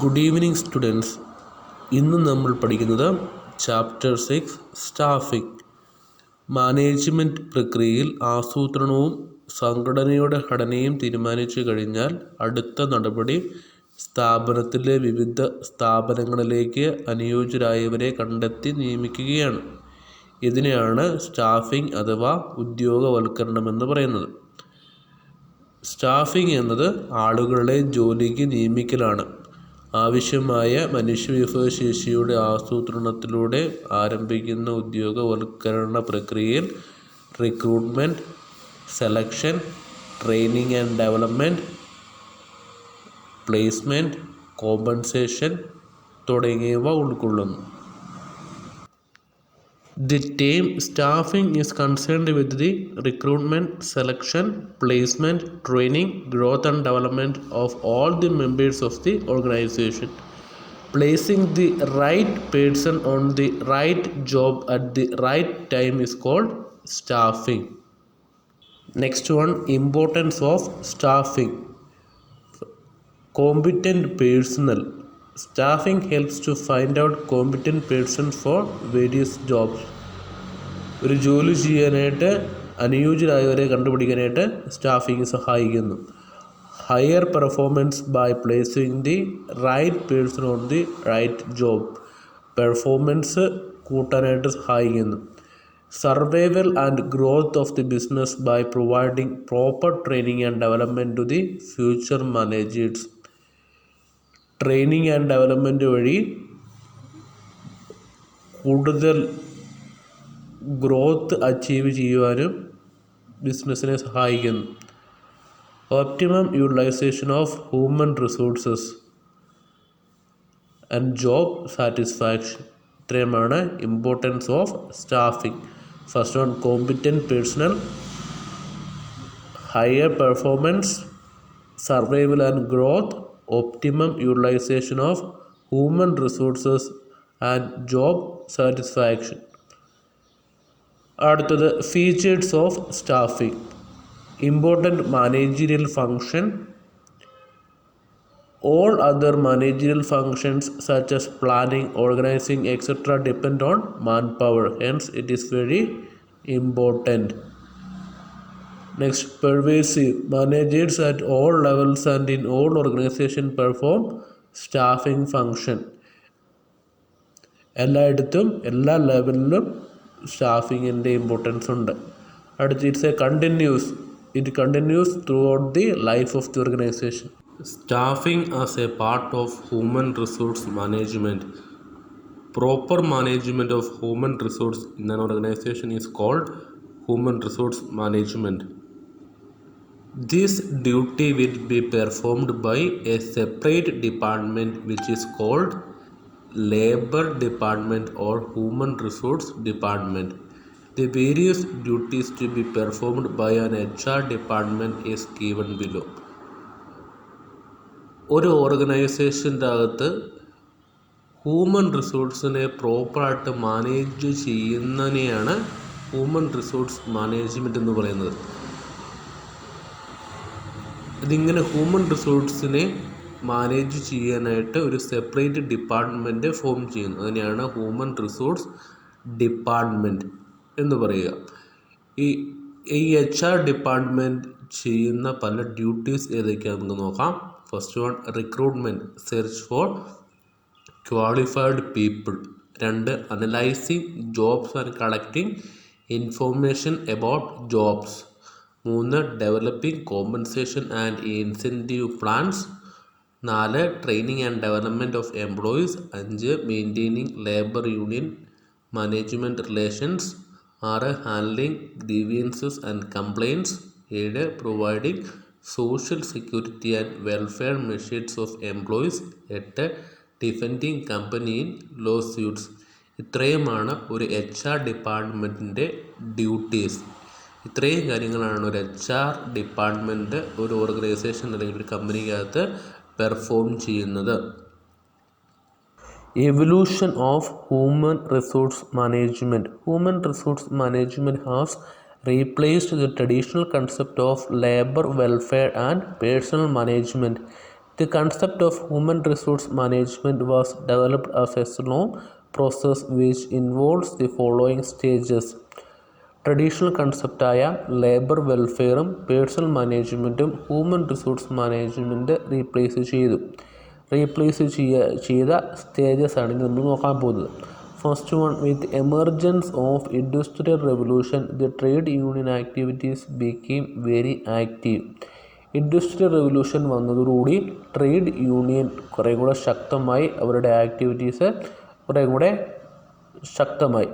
Good evening students. ഇന്ന് നമ്മൾ പഠിക്കുന്നത് ചാപ്റ്റർ 6 സ്റ്റാഫിംഗ്. മാനേജ്മെൻറ്റ് പ്രക്രിയയിൽ ആസൂത്രണവും സംഘടനയുടെ ഘടനയും തീരുമാനിച്ചു കഴിഞ്ഞാൽ അടുത്ത നടപടി സ്ഥാപനത്തിലെ വിവിധ സ്ഥാപനങ്ങളിലേക്ക് അനുയോജ്യരായവരെ കണ്ടെത്തി നിയമിക്കുകയാണ്. ഇതിനെയാണ് സ്റ്റാഫിംഗ് അഥവാ ഉദ്യോഗവൽക്കരണമെന്ന് പറയുന്നത്. സ്റ്റാഫിംഗ് എന്നത് ആളുകളെ ജോലിക്ക് നിയമിക്കലാണ്. ആവശ്യമായ മനുഷ്യവിഭവശേഷിയുടെ ആസൂത്രണത്തിലൂടെ ആരംഭിക്കുന്ന ഉദ്യോഗവൽക്കരണ പ്രക്രിയയിൽ recruitment, selection, training and development, placement, compensation തുടങ്ങിയവ ഉൾക്കൊള്ളുന്നു. The term staffing is concerned with the recruitment, selection, placement, training, growth and development of all the members of the organization. Placing the right person on the right job at the right time is called staffing. Next one, importance of staffing. Competent personnel. Staffing helps to find out competent persons for various jobs. ഒരു ജോലി ചെയ്യാനായിട്ട് അനുയോജ്യരായവരെ കണ്ടുപിടിക്കാനായിട്ട് staffing സഹായിക്കുന്നു. Higher performance by placing the right person on the right job. Performance കൂട്ടാനായിട്ട് സഹായിക്കുന്നു. Survival and growth of the business by providing proper training and development to the future managers. Training and development വഴി കൂടുതൽ growth achieve ചെയ്യുവാനും ബിസിനസ്സിനെ സഹായിക്കുന്നു. Optimum utilization of human resources and job satisfaction. ഇത്രയുമാണ് importance of staffing. First one, competent personnel, higher performance, survival and growth, optimum utilization of human resources and job satisfaction. അടുത്തത് features of staffing. Important managerial function. All other managerial functions such as planning, organizing, etc. depend on manpower. Hence, it is very important. Next, pervasive. Managers at all levels and in all organizations perform staffing function. എല്ലായിടത്തും എല്ലാ ലെവലിലും സ്റ്റാഫിങ്ങിൻ്റെ importance ഉണ്ട്. അടുത്ത് it's A continuous. It continuous through out the life of the organisation. Staffing as A part of human resource management. Proper management of human resource in an organization is called human resource management. This duty will be performed by a separate department which is called labor department or human resource department. The various duties to be performed by an HR department is given below. ഒരു ഓർഗനൈസേഷൻ്റെ അകത്ത് human റിസോഴ്സിനെ പ്രോപ്പറായിട്ട് manage ചെയ്യുന്നതിനെയാണ് human resource management എന്ന് പറയുന്നത്. ഇതിങ്ങനെ human റിസോഴ്സിനെ manage ചെയ്യാനായിട്ട് ഒരു separate department form ചെയ്യുന്നു. അതിനെയാണ് ഹ്യൂമൻ റിസോഴ്സ് ഡിപ്പാർട്ട്മെൻറ്റ് എന്ന് പറയുക. ഈ HR ഡിപ്പാർട്ട്മെൻറ്റ് ചെയ്യുന്ന പല ഡ്യൂട്ടീസ് ഏതൊക്കെയാണെന്ന് നമുക്ക് നോക്കാം. First one, recruitment, search for qualified people. 2, analysing jobs and collecting information about jobs. 3, developing compensation and incentive plans. 4, training and development of employees. 5, maintaining labour union management relations. 6, handling grievances and complaints. 7, providing social security and welfare measures of employees. 8, defending company in law suits. ഇത്രയുമാണ് ഒരു HR ഡിപ്പാർട്ട്മെൻറ്റിൻ്റെ duties. ഇത്രയും കാര്യങ്ങളാണ് ഒരു HR department ഒരു organisation അല്ലെങ്കിൽ ഒരു കമ്പനിക്കകത്ത് perform ചെയ്യുന്നത്. Evolution of human resource management. Human resource management has replaced the traditional concept of labor welfare and personal management. The concept of human resource management was developed as a slow process which involves the following stages. Traditional കൺസെപ്റ്റായ labour വെൽഫെയറും personnel മാനേജ്മെൻറ്റും human resource management replace ചെയ്ത stages ആണ് നമ്മൾ നോക്കാൻ പോകുന്നത്. First one, with emergence of industrial revolution the trade union activities became very active. Industrial revolution വന്നതോടുകൂടി trade union കുറേ കൂടെ ശക്തമായി, അവരുടെ ആക്ടിവിറ്റീസ് കുറേ കൂടെ ശക്തമായി.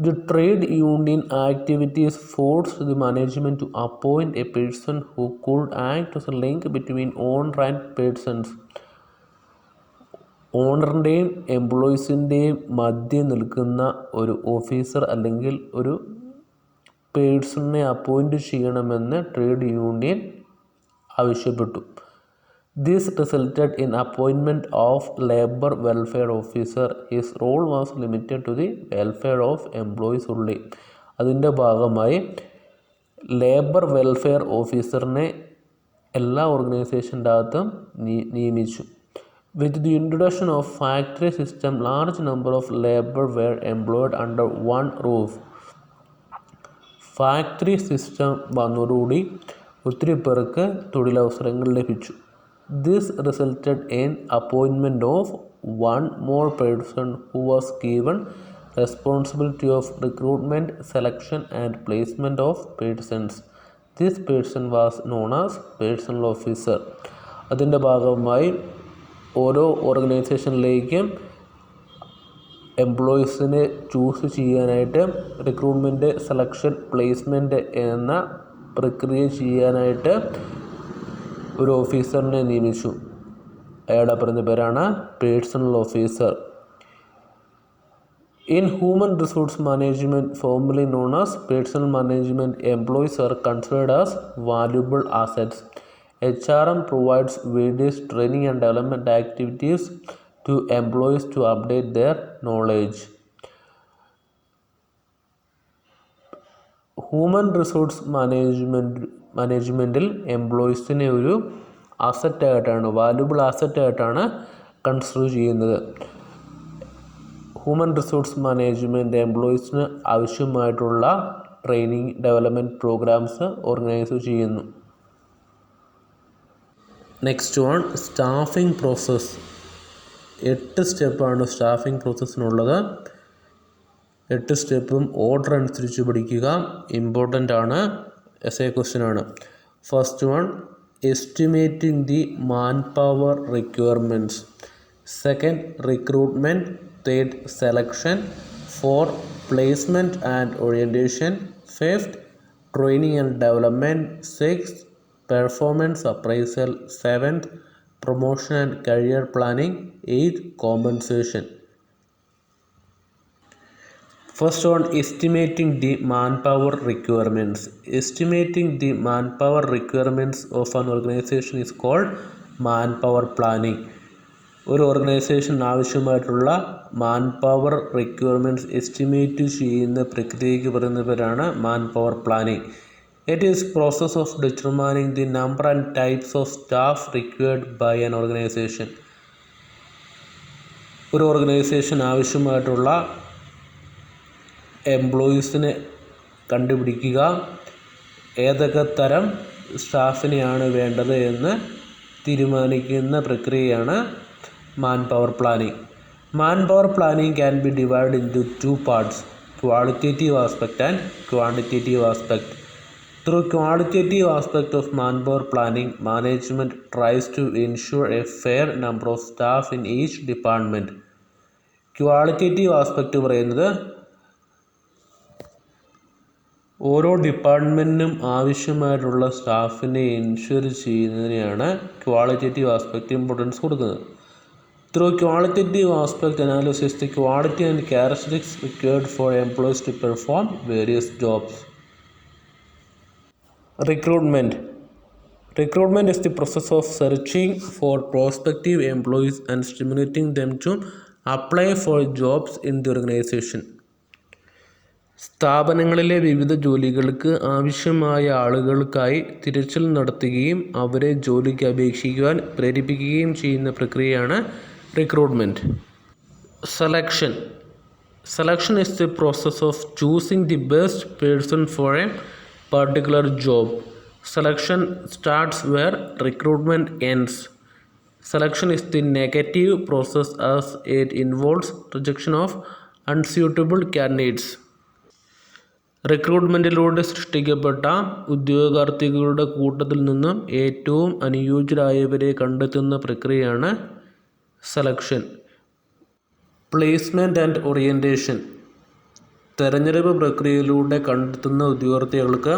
The trade union activities forced the management to appoint a person who could act as a link between owner and persons. ഓണറിൻ്റെയും എംപ്ലോയീസിൻ്റെയും മധ്യം നിൽക്കുന്ന ഒരു ഓഫീസർ അല്ലെങ്കിൽ ഒരു പേഴ്സണിനെ അപ്പോയിൻറ്റ് ചെയ്യണമെന്ന് ട്രേഡ് യൂണിയൻ ആവശ്യപ്പെട്ടു. This resulted in appointment of labor welfare officer. His role was limited to the welfare of employees only. അതിൻ്റെ ഭാഗമായി labour welfare ഓഫീസറിനെ എല്ലാ ഓർഗനൈസേഷൻ്റെ അകത്തും നിയമിച്ചു. With the introduction of factory system, large number of labor were employed under one roof. Factory system വന്നതോടുകൂടി ഒത്തിരി പേർക്ക് തൊഴിലവസരങ്ങൾ ലഭിച്ചു. This resulted in appointment of one more person who was given responsibility of recruitment, selection and placement of persons. This person was known as personal officer. അതിൻ്റെ ഭാഗമായി ഓരോ ഓർഗനൈസേഷനിലേക്കും എംപ്ലോയീസിനെ choose ചെയ്യാനായിട്ട് recruitment, selection, placement എന്ന പ്രക്രിയ ചെയ്യാനായിട്ട് ഒരു ഓഫീസറിനെ നിയമിച്ചു. അയാളുടെ പറയുന്ന പേരാണ് personnel officer. In human resource management, formally known as personal management, employees are considered as valuable assets. HRM provides various training and development activities to employees to update their knowledge. Human resource മാനേജ്മെൻറ്റിൽ എംപ്ലോയീസിനെ ഒരു അസറ്റായിട്ടാണ്, valuable അസറ്റായിട്ടാണ് consider ചെയ്യുന്നത്. Human resource management എംപ്ലോയീസിന് ആവശ്യമായിട്ടുള്ള training, development programmes organise ചെയ്യുന്നു. Next one, staffing process. 8 സ്റ്റെപ്പാണ് സ്റ്റാഫിംഗ് പ്രോസസ്സിനുള്ളത്. 8 സ്റ്റെപ്പും ഓർഡർ അനുസരിച്ച് പഠിക്കുക. ഇമ്പോർട്ടൻ്റ് ആണ്, എസ്എ ക്വസ്റ്റ്യൻ ആണ്. First one, estimating the man power requirements. Second, recruitment. Third, selection. 4, placement and orientation. 5th, training and development. 6th, performance appraisal. 7th, promotion and career planning. 8th, compensation. First one, estimating the manpower requirements. Estimating the manpower requirements of an organization is called manpower planning. ഒരു organisation ആവശ്യമായിട്ടുള്ള man power requirements estimate ചെയ്യുന്ന പ്രക്രിയയ്ക്ക് പറയുന്ന പേരാണ് man power planning. It is process of determining the number and types of staff required by an organization. ഒരു organisation ആവശ്യമായിട്ടുള്ള എംപ്ലോയീസിനെ കണ്ടുപിടിക്കുക, ഏതൊക്കെ തരം സ്റ്റാഫിനെയാണ് വേണ്ടത് എന്ന് തീരുമാനിക്കുന്ന പ്രക്രിയയാണ് man power planning. Man power planning can be divide into 2 parts, qualitative aspect and quantitative aspect. Through qualitative aspect of manpower planning, management tries to ensure a fair number of staff in each department. Qualitative aspect പറയുന്നത് ഓരോ ഡിപ്പാർട്ട്മെൻറ്റിനും ആവശ്യമായിട്ടുള്ള സ്റ്റാഫിനെ ensure ചെയ്യുന്നതിനെയാണ് qualitative aspect importance കൊടുക്കുന്നത്. Through qualitative aspect analysis, the quality and characteristics required for employees to perform various jobs. Recruitment. Recruitment is the process of searching for prospective employees and stimulating them to apply for jobs in the organization. സ്ഥാപനങ്ങളിലെ വിവിധ ജോലികൾക്ക് ആവശ്യമായ ആളുകൾക്കായി തിരച്ചിൽ നടത്തുകയും അവരെ ജോലിക്ക് അപേക്ഷിക്കുവാൻ പ്രേരിപ്പിക്കുകയും ചെയ്യുന്ന പ്രക്രിയയാണ് recruitment. Selection. Selection is the process of choosing the best person for a particular job. Selection starts where recruitment ends. Selection is the negative process as it involves rejection of unsuitable candidates. റിക്രൂട്ട്മെൻറ്റിലൂടെ സൃഷ്ടിക്കപ്പെട്ട ഉദ്യോഗാർത്ഥികളുടെ കൂട്ടത്തിൽ നിന്നും ഏറ്റവും അനുയോജ്യരായവരെ കണ്ടെത്തുന്ന പ്രക്രിയയാണ് selection. Placement and orientation. തെരഞ്ഞെടുപ്പ് പ്രക്രിയയിലൂടെ കണ്ടെത്തുന്ന ഉദ്യോഗാർത്ഥികൾക്ക്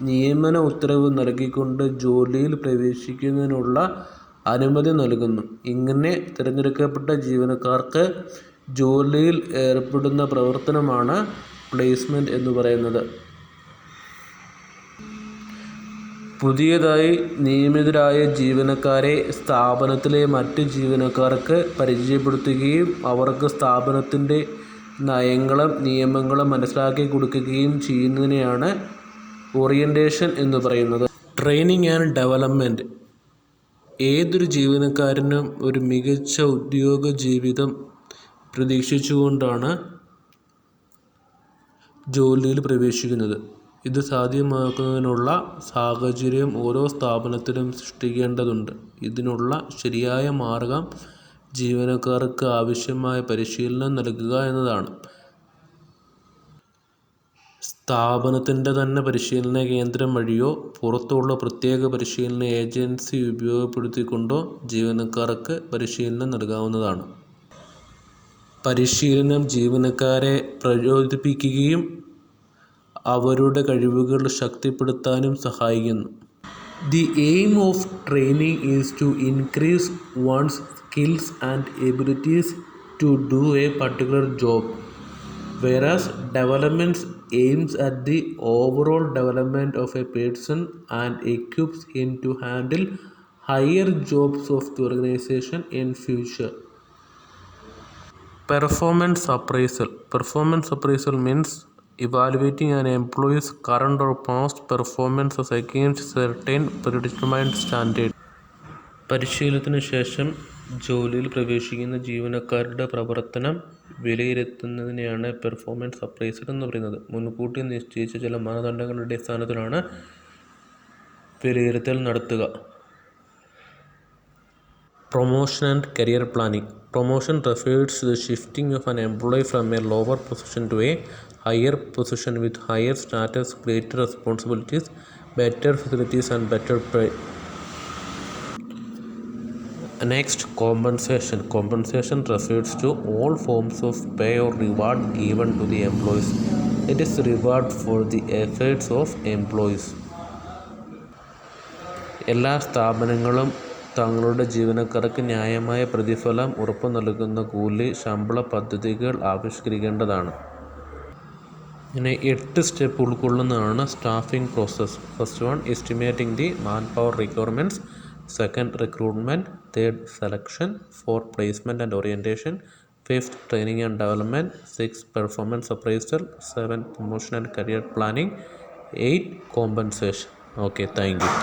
നിയമന ഉത്തരവ് നൽകിക്കൊണ്ട് ജോലിയിൽ പ്രവേശിക്കുന്നതിനുള്ള അനുമതി നൽകുന്നു. ഇങ്ങനെ തിരഞ്ഞെടുക്കപ്പെട്ട ജീവനക്കാർക്ക് ജോലിയിൽ ഏർപ്പെടുന്ന പ്രവർത്തനമാണ് പ്ലേസ്മെൻറ്റ് എന്ന് പറയുന്നത്. പുതിയതായി നിയമിതരായ ജീവനക്കാരെ സ്ഥാപനത്തിലെ മറ്റ് ജീവനക്കാർക്ക് പരിചയപ്പെടുത്തുകയും അവർക്ക് സ്ഥാപനത്തിൻ്റെ നയങ്ങളും നിയമങ്ങളും മനസ്സിലാക്കി കൊടുക്കുകയും ചെയ്യുന്നതിനെയാണ് ഓറിയൻറ്റേഷൻ എന്ന് പറയുന്നത്. Training and development. ഏതൊരു ജീവനക്കാരനും ഒരു മികച്ച ഉദ്യോഗ ജീവിതം പ്രതീക്ഷിച്ചുകൊണ്ടാണ് ജോലിയിൽ പ്രവേശിക്കുന്നത്. ഇത് സാധ്യമാക്കുന്നതിനുള്ള സാഹചര്യം ഓരോ സ്ഥാപനത്തിലും സൃഷ്ടിക്കേണ്ടതുണ്ട്. ഇതിനുള്ള ശരിയായ മാർഗം ജീവനക്കാർക്ക് ആവശ്യമായ പരിശീലനം നൽകുക എന്നതാണ്. സ്ഥാപനത്തിൻ്റെ തന്നെ പരിശീലന കേന്ദ്രം വഴിയോ പുറത്തുള്ള പ്രത്യേക പരിശീലന ഏജൻസി ഉപയോഗപ്പെടുത്തിക്കൊണ്ടോ ജീവനക്കാർക്ക് പരിശീലനം നൽകാവുന്നതാണ്. പരിശീലനം ജീവനക്കാരെ പ്രചോദിപ്പിക്കുകയും അവരുടെ കഴിവുകൾ ശക്തിപ്പെടുത്താനും സഹായിക്കുന്നു. The aim of training is to increase one's skills and abilities to do a particular job, whereas development aims at the overall development of a person and equips him to handle higher jobs of the organization in future. Performance appraisal. Performance appraisal means evaluating an employee's current or past performances against certain predetermined standards. പരിശീലനത്തിന് ശേഷം ജോലിയിൽ പ്രവേശിക്കുന്ന ജീവനക്കാരുടെ പ്രവർത്തനം വിലയിരുത്തുന്നതിനെയാണ് performance appraisal എന്ന് പറയുന്നത്. മുൻകൂട്ടി നിശ്ചയിച്ച ചില മാനദണ്ഡങ്ങളുടെ അടിസ്ഥാനത്തിലാണ് വിലയിരുത്തൽ നടത്തുക. Promotion and career planning. Promotion refers to the shifting of an employee from a lower position to a higher position with higher status, greater responsibilities, better facilities and better pay. Next, compensation. Compensation refers to all forms of pay or reward given to the employees. It is reward for the efforts of employees. എല്ലാ സ്ഥാപനങ്ങളും തങ്ങളുടെ ജീവനക്കാർക്ക് ന്യായമായ പ്രതിഫലം ഉറപ്പു നൽകുന്ന കൂലി ശമ്പള പദ്ധതികൾ ആവിഷ്കരിക്കേണ്ടതാണ്. ഇങ്ങനെ 8 സ്റ്റെപ്പ് ഉൾക്കൊള്ളുന്നതാണ് staffing process. First one, estimating the man power requirements. Second, recruitment. Third, selection. Fourth, placement and orientation. Fifth, training and development. Six, performance appraisal. 7, promotion and career planning. 8, compensation. Okay, thank you.